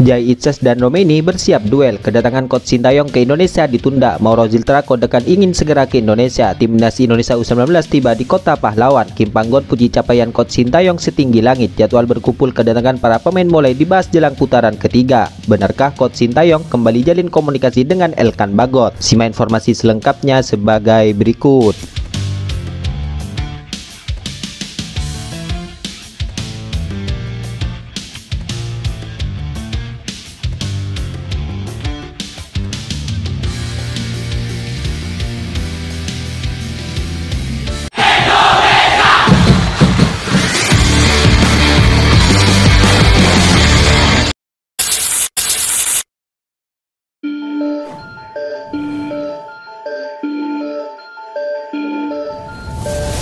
Jay Itzes dan Romeni bersiap duel. Kedatangan Coach Sintayong ke Indonesia ditunda. Mauro Ziltrako dekat ingin segera ke Indonesia. Timnas Indonesia U19 tiba di kota pahlawan. Kim Panggon puji capaian Coach Sintayong setinggi langit. Jadwal berkumpul kedatangan para pemain mulai dibahas jelang putaran ketiga. Benarkah Coach Sintayong kembali jalin komunikasi dengan Elkan Bagot? Simak informasi selengkapnya sebagai berikut.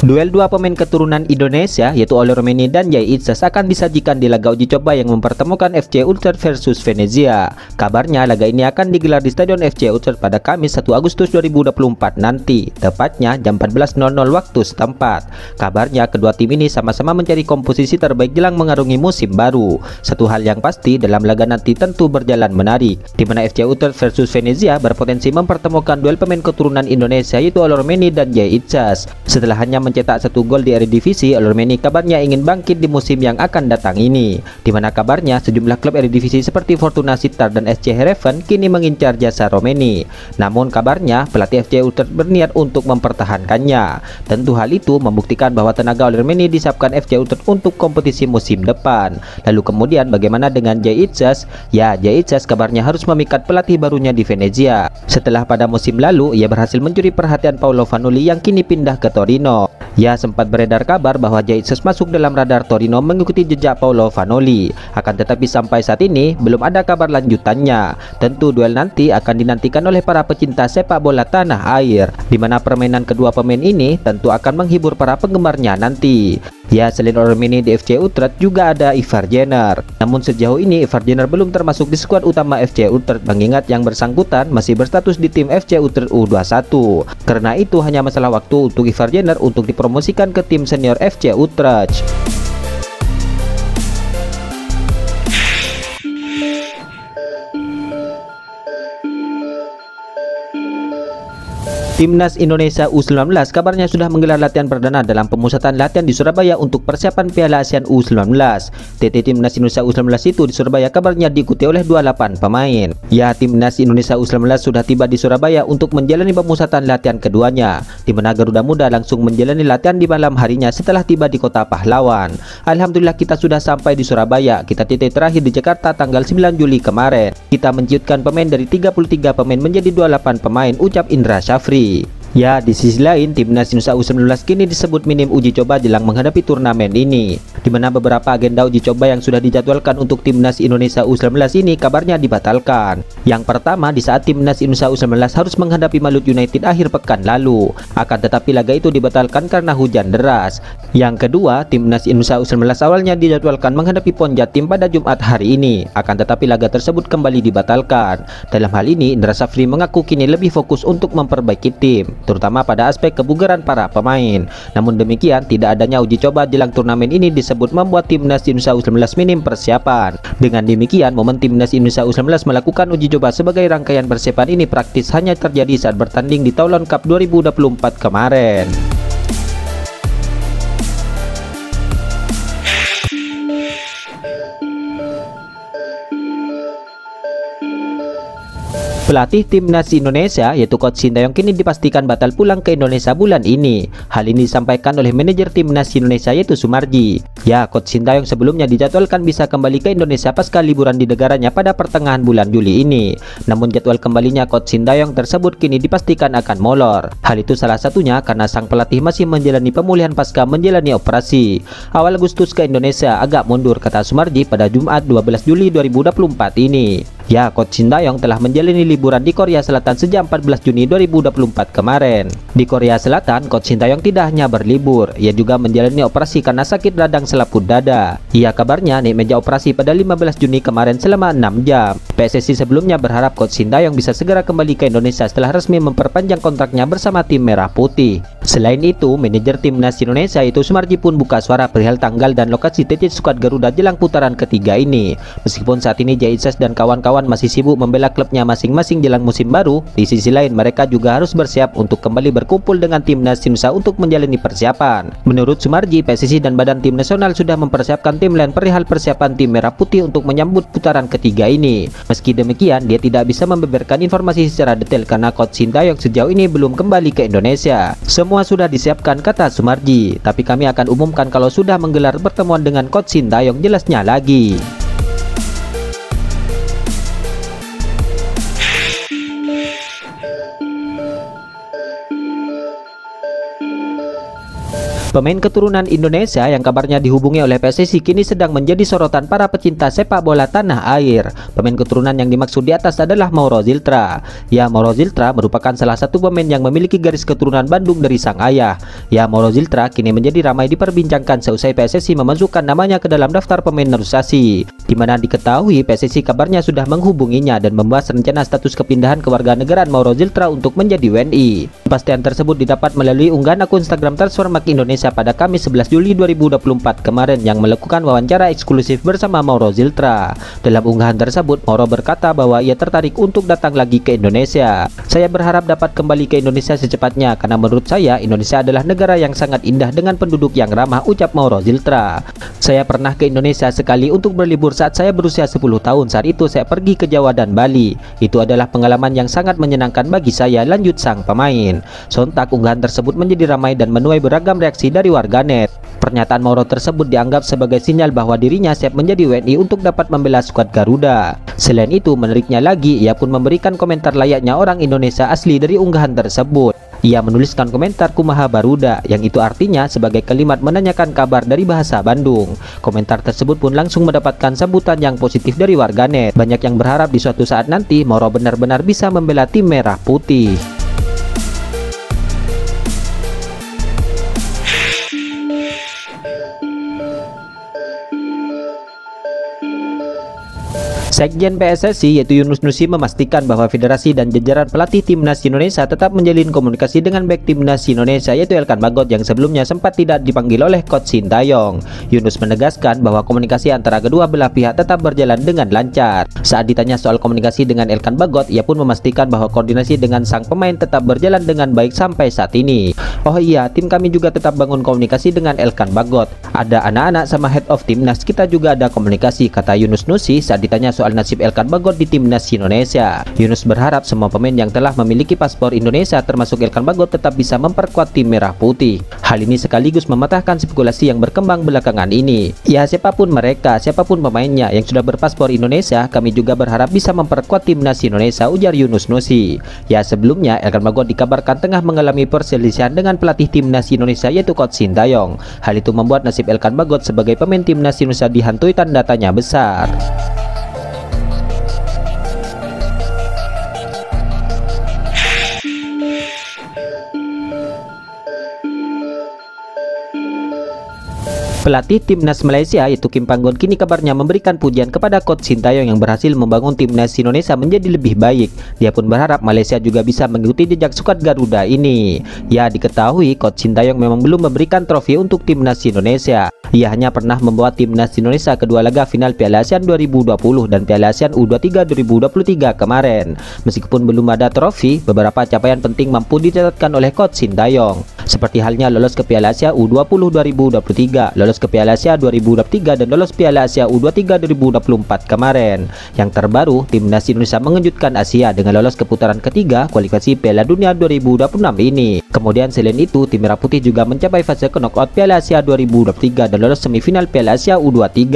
Duel dua pemain keturunan Indonesia yaitu Oli Romeni dan Jay Itzes akan disajikan di laga uji coba yang mempertemukan FC Utrecht versus Venezia. Kabarnya laga ini akan digelar di Stadion FC Utrecht pada Kamis 1 Agustus 2024 nanti, tepatnya jam 14.00 waktu setempat. Kabarnya kedua tim ini sama-sama mencari komposisi terbaik jelang mengarungi musim baru. Satu hal yang pasti dalam laga nanti tentu berjalan menarik, di mana FC Utrecht versus Venezia berpotensi mempertemukan duel pemain keturunan Indonesia yaitu Oli Romeni dan Jay Itzes. Setelah hanya mencetak satu gol di Eredivisie, Oli Romeni kabarnya ingin bangkit di musim yang akan datang ini, di mana kabarnya sejumlah klub Eredivisie seperti Fortuna Sittard dan SC Heerenveen kini mengincar jasa Romeni. Namun kabarnya pelatih FC Utrecht berniat untuk mempertahankannya. Tentu hal itu membuktikan bahwa tenaga Oli Romeni disiapkan FC Utrecht untuk kompetisi musim depan. Lalu kemudian bagaimana dengan Jay Itzes? Ya, Jay Itzes kabarnya harus memikat pelatih barunya di Venezia. Setelah pada musim lalu ia berhasil mencuri perhatian Paolo Vanoli yang kini pindah ke Torino. Ya, sempat beredar kabar bahwa Jay Itzes masuk dalam radar Torino mengikuti jejak Paolo Vanoli. Akan tetapi sampai saat ini belum ada kabar lanjutannya. Tentu duel nanti akan dinantikan oleh para pecinta sepak bola tanah air, di mana permainan kedua pemain ini tentu akan menghibur para penggemarnya nanti. Ya, selain Oli Romeni di FC Utrecht juga ada Ivar Jenner. Namun sejauh ini Ivar Jenner belum termasuk di skuad utama FC Utrecht, mengingat yang bersangkutan masih berstatus di tim FC Utrecht U21. Karena itu hanya masalah waktu untuk Ivar Jenner untuk dipromosikan ke tim senior FC Utrecht. Timnas Indonesia U19 kabarnya sudah menggelar latihan perdana dalam pemusatan latihan di Surabaya untuk persiapan Piala ASEAN U19. TT Timnas Indonesia U19 itu di Surabaya kabarnya diikuti oleh 28 pemain. Ya, Timnas Indonesia U19 sudah tiba di Surabaya untuk menjalani pemusatan latihan keduanya, di mana Garuda Muda langsung menjalani latihan di malam harinya setelah tiba di kota pahlawan. Alhamdulillah kita sudah sampai di Surabaya. Kita TT terakhir di Jakarta tanggal 9 Juli kemarin. Kita menciutkan pemain dari 33 pemain menjadi 28 pemain, ucap Indra Syafri. Ya, di sisi lain Timnas Indonesia U19 kini disebut minim uji coba jelang menghadapi turnamen ini, di mana beberapa agenda uji coba yang sudah dijadwalkan untuk Timnas Indonesia U19 ini kabarnya dibatalkan. Yang pertama, di saat Timnas Indonesia U19 harus menghadapi Malut United akhir pekan lalu. Akan tetapi laga itu dibatalkan karena hujan deras. Yang kedua, Timnas Indonesia U19 awalnya dijadwalkan menghadapi Pon Jatim pada Jumat hari ini. Akan tetapi laga tersebut kembali dibatalkan. Dalam hal ini Indra Syafri mengaku kini lebih fokus untuk memperbaiki tim, terutama pada aspek kebugaran para pemain. Namun demikian, tidak adanya uji coba jelang turnamen ini disebut membuat Timnas Indonesia U19 minim persiapan. Dengan demikian, momen Timnas Indonesia U19 melakukan uji coba sebagai rangkaian persiapan ini praktis hanya terjadi saat bertanding di Toulon Cup 2024 kemarin. Pelatih Timnas Indonesia yaitu Coach Sintayong kini dipastikan batal pulang ke Indonesia bulan ini. Hal ini disampaikan oleh manajer Timnas Indonesia yaitu Sumarji. Ya, Coach Sintayong sebelumnya dijadwalkan bisa kembali ke Indonesia pasca liburan di negaranya pada pertengahan bulan Juli ini. Namun jadwal kembalinya Coach Sintayong tersebut kini dipastikan akan molor. Hal itu salah satunya karena sang pelatih masih menjalani pemulihan pasca menjalani operasi. Awal Agustus ke Indonesia agak mundur, kata Sumarji pada Jumat 12 Juli 2024 ini. Ya, Coach Sintayong telah menjalani liburan di Korea Selatan sejak 14 Juni 2024 kemarin. Di Korea Selatan, Coach Sintayong tidak hanya berlibur, ia juga menjalani operasi karena sakit radang selaput dada. Ia kabarnya naik meja operasi pada 15 Juni kemarin selama 6 jam. PSSI sebelumnya berharap Coach Sintayong bisa segera kembali ke Indonesia setelah resmi memperpanjang kontraknya bersama tim Merah Putih. Selain itu, manajer timnas Indonesia yaitu Sumarji pun buka suara perihal tanggal dan lokasi titik skuad Garuda jelang putaran ketiga ini. Meskipun saat ini Jay Itzas dan kawan-kawan masih sibuk membela klubnya masing-masing jelang musim baru, di sisi lain mereka juga harus bersiap untuk kembali berkumpul dengan timnas Indonesia untuk menjalani persiapan. Menurut Sumarji, PSSI dan Badan Tim Nasional sudah mempersiapkan tim lain perihal persiapan tim Merah Putih untuk menyambut putaran ketiga ini. Meski demikian, dia tidak bisa membeberkan informasi secara detail karena Coach Sintayong sejauh ini belum kembali ke Indonesia. Semua sudah disiapkan, kata Sumarji, tapi kami akan umumkan kalau sudah menggelar pertemuan dengan Coach Sintayong, jelasnya lagi. Pemain keturunan Indonesia yang kabarnya dihubungi oleh PSSI kini sedang menjadi sorotan para pecinta sepak bola tanah air. Pemain keturunan yang dimaksud di atas adalah Mauro Ziltra. Ya, Mauro Ziltra merupakan salah satu pemain yang memiliki garis keturunan Bandung dari sang ayah. Ya, Mauro Ziltra kini menjadi ramai diperbincangkan seusai PSSI memasukkan namanya ke dalam daftar pemain naturalisasi, di mana diketahui PSSI kabarnya sudah menghubunginya dan membahas rencana status kepindahan kewarganegaraan Mauro Ziltra untuk menjadi WNI. Kepastian tersebut didapat melalui unggahan akun Instagram Transfermarkt Indonesia pada Kamis 11 Juli 2024 kemarin yang melakukan wawancara eksklusif bersama Mauro Ziltra. Dalam unggahan tersebut, Mauro berkata bahwa ia tertarik untuk datang lagi ke Indonesia. Saya berharap dapat kembali ke Indonesia secepatnya karena menurut saya Indonesia adalah negara yang sangat indah dengan penduduk yang ramah, ucap Mauro Ziltra. Saya pernah ke Indonesia sekali untuk berlibur saat saya berusia 10 tahun. Saat itu saya pergi ke Jawa dan Bali. Itu adalah pengalaman yang sangat menyenangkan bagi saya, lanjut sang pemain. Sontak unggahan tersebut menjadi ramai dan menuai beragam reaksi dari warganet. Pernyataan Mauro tersebut dianggap sebagai sinyal bahwa dirinya siap menjadi WNI untuk dapat membela skuad Garuda. Selain itu, menariknya lagi, ia pun memberikan komentar layaknya orang Indonesia asli dari unggahan tersebut. Ia menuliskan komentar kumaha baruda, yang itu artinya sebagai kalimat menanyakan kabar dari bahasa Bandung. Komentar tersebut pun langsung mendapatkan sambutan yang positif dari warganet. Banyak yang berharap di suatu saat nanti Mauro benar-benar bisa membela tim Merah Putih. Sekjen PSSI yaitu Yunus Nusi memastikan bahwa federasi dan jajaran pelatih timnas Indonesia tetap menjalin komunikasi dengan bek timnas Indonesia yaitu Elkan Bagot yang sebelumnya sempat tidak dipanggil oleh Coach Sintayong. Yunus menegaskan bahwa komunikasi antara kedua belah pihak tetap berjalan dengan lancar. Saat ditanya soal komunikasi dengan Elkan Bagot, ia pun memastikan bahwa koordinasi dengan sang pemain tetap berjalan dengan baik sampai saat ini. Oh iya, tim kami juga tetap bangun komunikasi dengan Elkan Bagot. Ada anak-anak sama head of timnas, kita juga ada komunikasi, kata Yunus Nusi saat ditanya soal nasib Elkan Bagot di timnas Indonesia. Yunus berharap semua pemain yang telah memiliki paspor Indonesia termasuk Elkan Bagot tetap bisa memperkuat tim Merah Putih. Hal ini sekaligus mematahkan spekulasi yang berkembang belakangan ini. Ya, siapapun mereka, siapapun pemainnya yang sudah berpaspor Indonesia, kami juga berharap bisa memperkuat timnas Indonesia, ujar Yunus Nusi. Ya, sebelumnya Elkan Bagot dikabarkan tengah mengalami perselisihan dengan pelatih timnas Indonesia yaitu Coach Sintayong. Hal itu membuat nasib Elkan Bagot sebagai pemain timnas Indonesia dihantui tanda tanya besar. Pelatih timnas Malaysia yaitu Kim Panggon kini kabarnya memberikan pujian kepada Coach Sintayong yang berhasil membangun timnas Indonesia menjadi lebih baik. Dia pun berharap Malaysia juga bisa mengikuti jejak skuad Garuda ini. Ya, diketahui Coach Sintayong memang belum memberikan trofi untuk timnas Indonesia. Ia hanya pernah membawa timnas Indonesia kedua laga final Piala ASEAN 2020 dan Piala ASEAN U23 2023 kemarin. Meskipun belum ada trofi, beberapa capaian penting mampu dicatatkan oleh Coach Sintayong. Seperti halnya lolos ke Piala Asia U20 2023, lolos ke Piala Asia 2023 dan lolos Piala Asia U23 2024 kemarin. Yang terbaru, timnas Indonesia mengejutkan Asia dengan lolos ke putaran ketiga kualifikasi Piala Dunia 2026 ini. Kemudian selain itu, tim Merah Putih juga mencapai fase knockout Piala Asia 2023 dan lolos semifinal Piala Asia U23.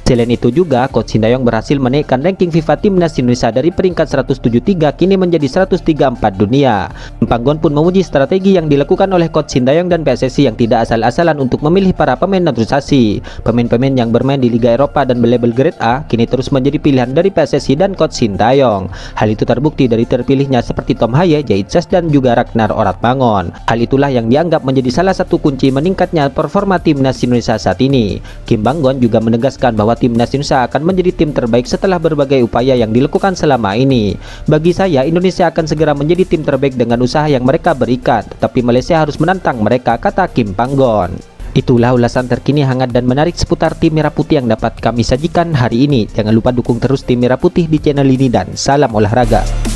Selain itu juga, Coach Sintayong berhasil menaikkan ranking FIFA timnas Indonesia dari peringkat 173 kini menjadi 134 dunia. Panggon pun memuji strategi yang dilakukan oleh Coach Coach Sintayong dan PSSI yang tidak asal-asalan untuk memilih para pemain naturalisasi. Pemain-pemain yang bermain di Liga Eropa dan berlabel Grade A kini terus menjadi pilihan dari PSSI dan Coach Sintayong. Hal itu terbukti dari terpilihnya seperti Tom Haye, Jait Sas dan juga Ragnar Oratmangun. Hal itulah yang dianggap menjadi salah satu kunci meningkatnya performa timnas Indonesia saat ini. Kim Banggon juga menegaskan bahwa timnas Indonesia akan menjadi tim terbaik setelah berbagai upaya yang dilakukan selama ini. Bagi saya, Indonesia akan segera menjadi tim terbaik dengan usaha yang mereka berikan, tetapi Malaysia harus menantang mereka, kata Kim Banggon. Itulah ulasan terkini hangat dan menarik seputar tim Merah Putih yang dapat kami sajikan hari ini. Jangan lupa dukung terus tim Merah Putih di channel ini dan salam olahraga.